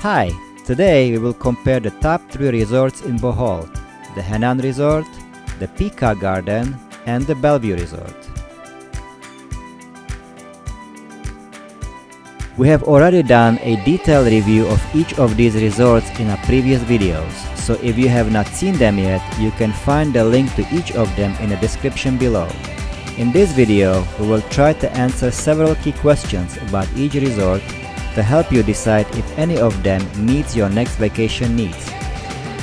Hi, today we will compare the top 3 resorts in Bohol, the Henann Resort, the Peacock Garden, and the Bellevue Resort. We have already done a detailed review of each of these resorts in our previous videos, so if you have not seen them yet, you can find the link to each of them in the description below. In this video, we will try to answer several key questions about each resort to help you decide if any of them meets your next vacation needs.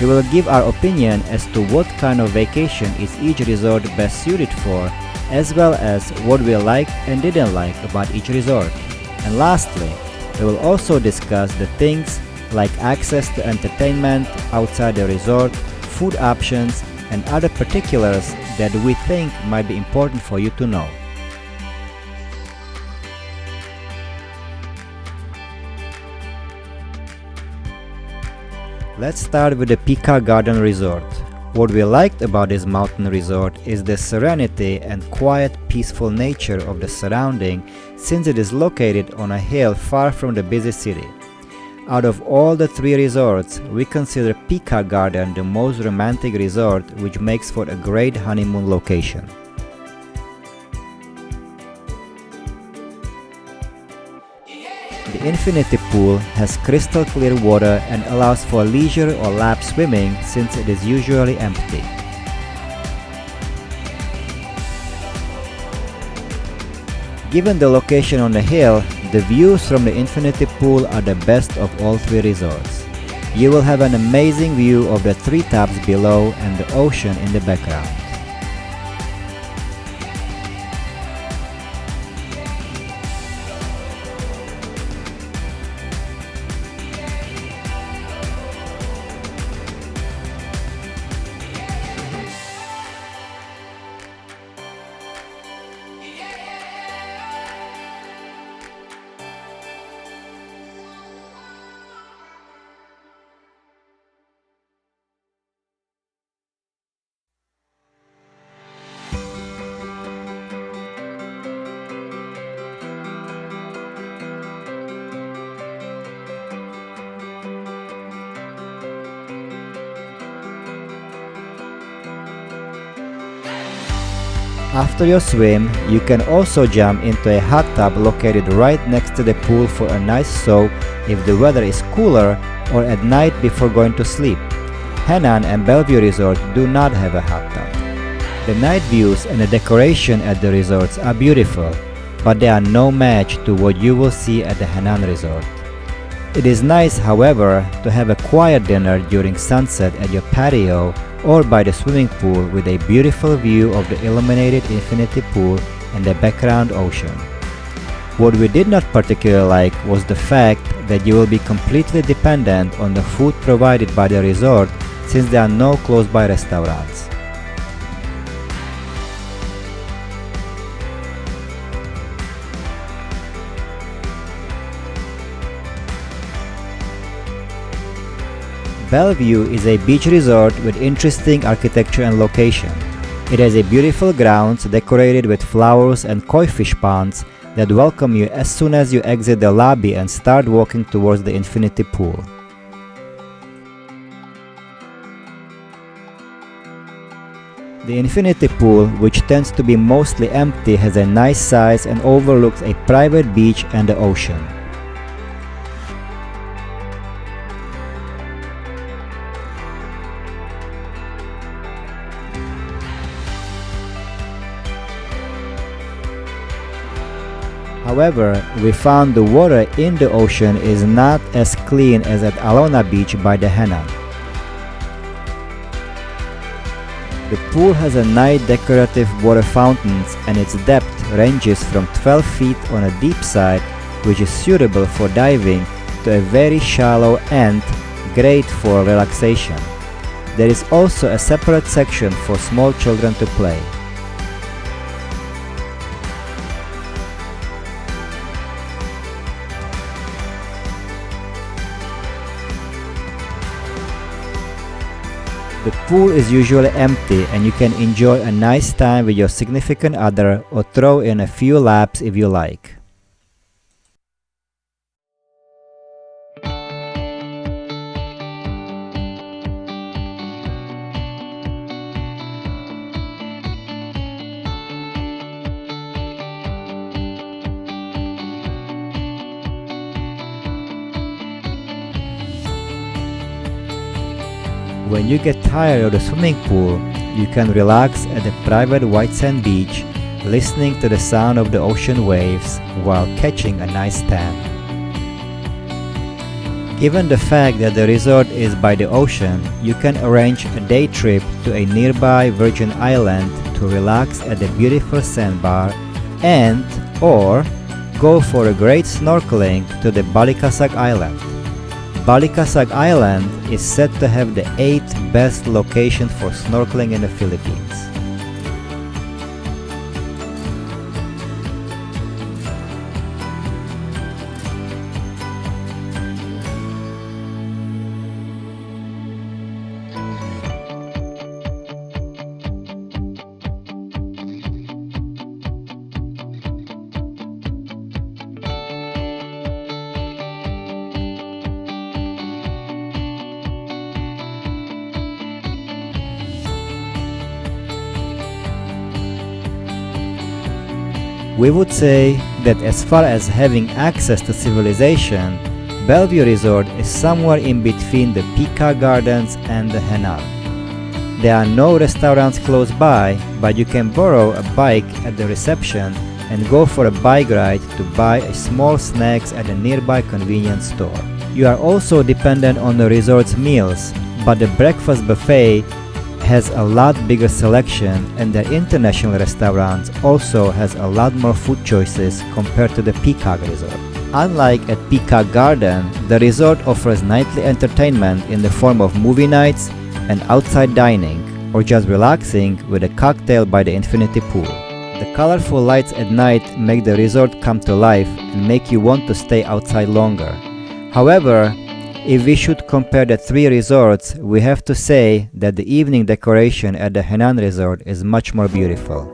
We will give our opinion as to what kind of vacation is each resort best suited for, as well as what we liked and didn't like about each resort. And lastly, we will also discuss the things like access to entertainment outside the resort, food options, and other particulars that we think might be important for you to know. Let's start with the Peacock Garden Resort. What we liked about this mountain resort is the serenity and quiet, peaceful nature of the surrounding, since it is located on a hill far from the busy city. Out of all the 3 resorts, we consider Peacock Garden the most romantic resort, which makes for a great honeymoon location. The infinity pool has crystal clear water and allows for leisure or lap swimming since it is usually empty. Given the location on the hill, the views from the infinity pool are the best of all 3 resorts. You will have an amazing view of the treetops below and the ocean in the background. After your swim, you can also jump into a hot tub located right next to the pool for a nice soak if the weather is cooler or at night before going to sleep. Henann and Bellevue Resort do not have a hot tub. The night views and the decoration at the resorts are beautiful, but they are no match to what you will see at the Henann Resort. It is nice, however, to have a quiet dinner during sunset at your patio or by the swimming pool with a beautiful view of the illuminated infinity pool and the background ocean. What we did not particularly like was the fact that you will be completely dependent on the food provided by the resort since there are no close-by restaurants. Bellevue is a beach resort with interesting architecture and location. It has a beautiful grounds decorated with flowers and koi fish ponds that welcome you as soon as you exit the lobby and start walking towards the infinity pool. The infinity pool, which tends to be mostly empty, has a nice size and overlooks a private beach and the ocean. However, we found the water in the ocean is not as clean as at Alona beach by the Henann. The pool has a nice decorative water fountains and its depth ranges from 12 feet on a deep side, which is suitable for diving, to a very shallow end, great for relaxation. There is also a separate section for small children to play. The pool is usually empty and you can enjoy a nice time with your significant other or throw in a few laps if you like. When you get tired of the swimming pool, you can relax at the private white sand beach, listening to the sound of the ocean waves while catching a nice tan. Given the fact that the resort is by the ocean, you can arrange a day trip to a nearby Virgin Island to relax at the beautiful sandbar and or go for a great snorkeling to the Balikasag Island. Balikasag Island is said to have the 8th best location for snorkeling in the Philippines. We would say that as far as having access to civilization, Bellevue Resort is somewhere in between the Peacock Gardens and the Henann. There are no restaurants close by, but you can borrow a bike at the reception and go for a bike ride to buy small snacks at a nearby convenience store. You are also dependent on the resort's meals, but the breakfast buffet has a lot bigger selection and the international restaurants also has a lot more food choices compared to the Peacock Resort. Unlike at Peacock Garden, the resort offers nightly entertainment in the form of movie nights and outside dining, or just relaxing with a cocktail by the infinity pool. The colorful lights at night make the resort come to life and make you want to stay outside longer. However, if we should compare the three resorts, we have to say that the evening decoration at the Henann Resort is much more beautiful.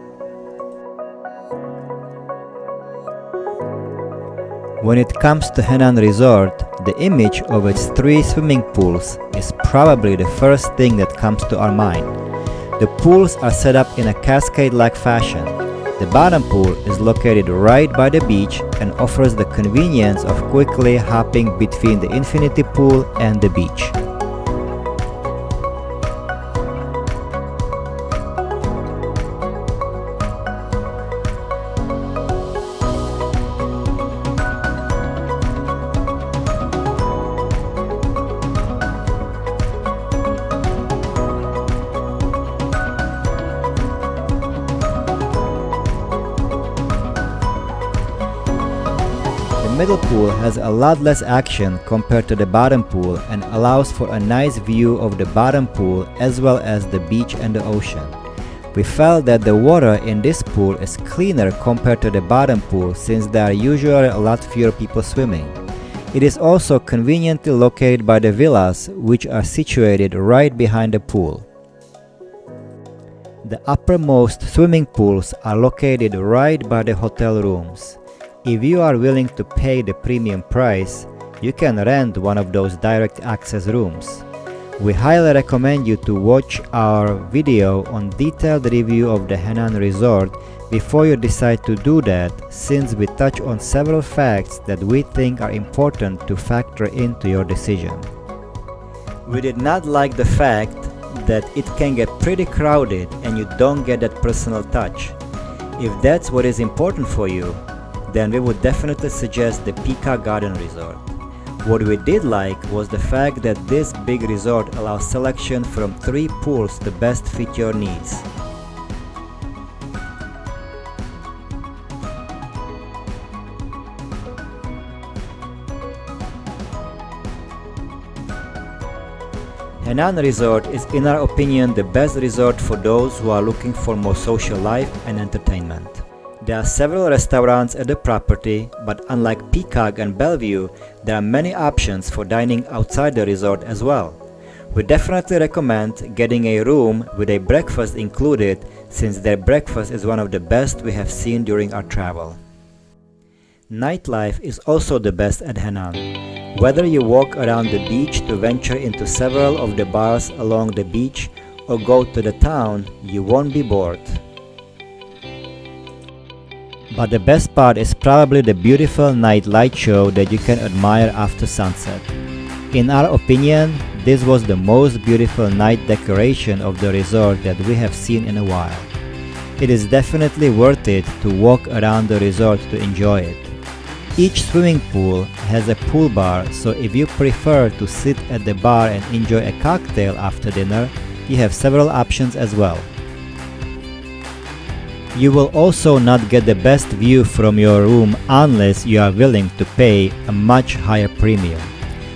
When it comes to Henann Resort, the image of its 3 swimming pools is probably the first thing that comes to our mind. The pools are set up in a cascade-like fashion. The bottom pool is located right by the beach and offers the convenience of quickly hopping between the infinity pool and the beach. The middle pool has a lot less action compared to the bottom pool and allows for a nice view of the bottom pool as well as the beach and the ocean. We felt that the water in this pool is cleaner compared to the bottom pool since there are usually a lot fewer people swimming. It is also conveniently located by the villas, which are situated right behind the pool. The uppermost swimming pools are located right by the hotel rooms. If you are willing to pay the premium price, you can rent one of those direct access rooms. We highly recommend you to watch our video on detailed review of the Henann Resort before you decide to do that, since we touch on several facts that we think are important to factor into your decision. We did not like the fact that it can get pretty crowded and you don't get that personal touch. If that's what is important for you, then we would definitely suggest the Peacock Garden Resort. What we did like was the fact that this big resort allows selection from 3 pools to best fit your needs. Henann Resort is, in our opinion, the best resort for those who are looking for more social life and entertainment. There are several restaurants at the property, but unlike Peacock and Bellevue, there are many options for dining outside the resort as well. We definitely recommend getting a room with a breakfast included, since their breakfast is one of the best we have seen during our travel. Nightlife is also the best at Henann. Whether you walk around the beach to venture into several of the bars along the beach or go to the town, you won't be bored. But the best part is probably the beautiful night light show that you can admire after sunset. In our opinion, this was the most beautiful night decoration of the resort that we have seen in a while. It is definitely worth it to walk around the resort to enjoy it. Each swimming pool has a pool bar, so if you prefer to sit at the bar and enjoy a cocktail after dinner, you have several options as well. You will also not get the best view from your room unless you are willing to pay a much higher premium.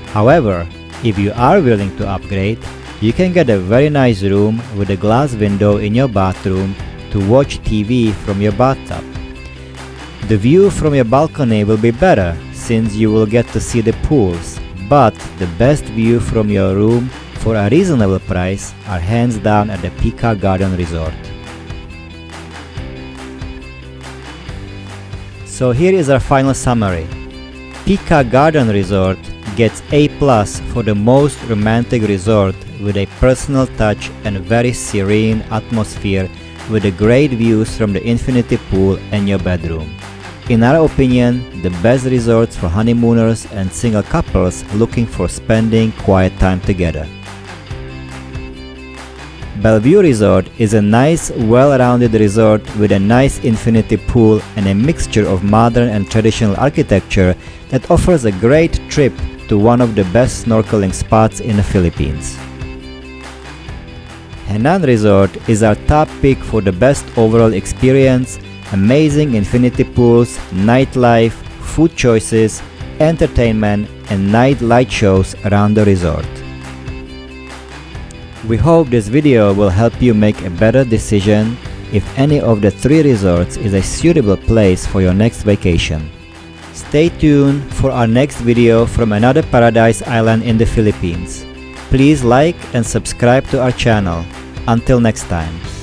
However, if you are willing to upgrade, you can get a very nice room with a glass window in your bathroom to watch TV from your bathtub. The view from your balcony will be better since you will get to see the pools, but the best view from your room for a reasonable price are hands down at the Peacock Garden Resort. So here is our final summary. Peacock Garden Resort gets A+ for the most romantic resort with a personal touch and very serene atmosphere with the great views from the infinity pool and your bedroom. In our opinion, the best resorts for honeymooners and single couples looking for spending quiet time together. Bellevue Resort is a nice, well-rounded resort with a nice infinity pool and a mixture of modern and traditional architecture that offers a great trip to one of the best snorkeling spots in the Philippines. Henann Resort is our top pick for the best overall experience, amazing infinity pools, nightlife, food choices, entertainment, and night light shows around the resort. We hope this video will help you make a better decision if any of the 3 resorts is a suitable place for your next vacation. Stay tuned for our next video from another paradise island in the Philippines. Please like and subscribe to our channel. Until next time.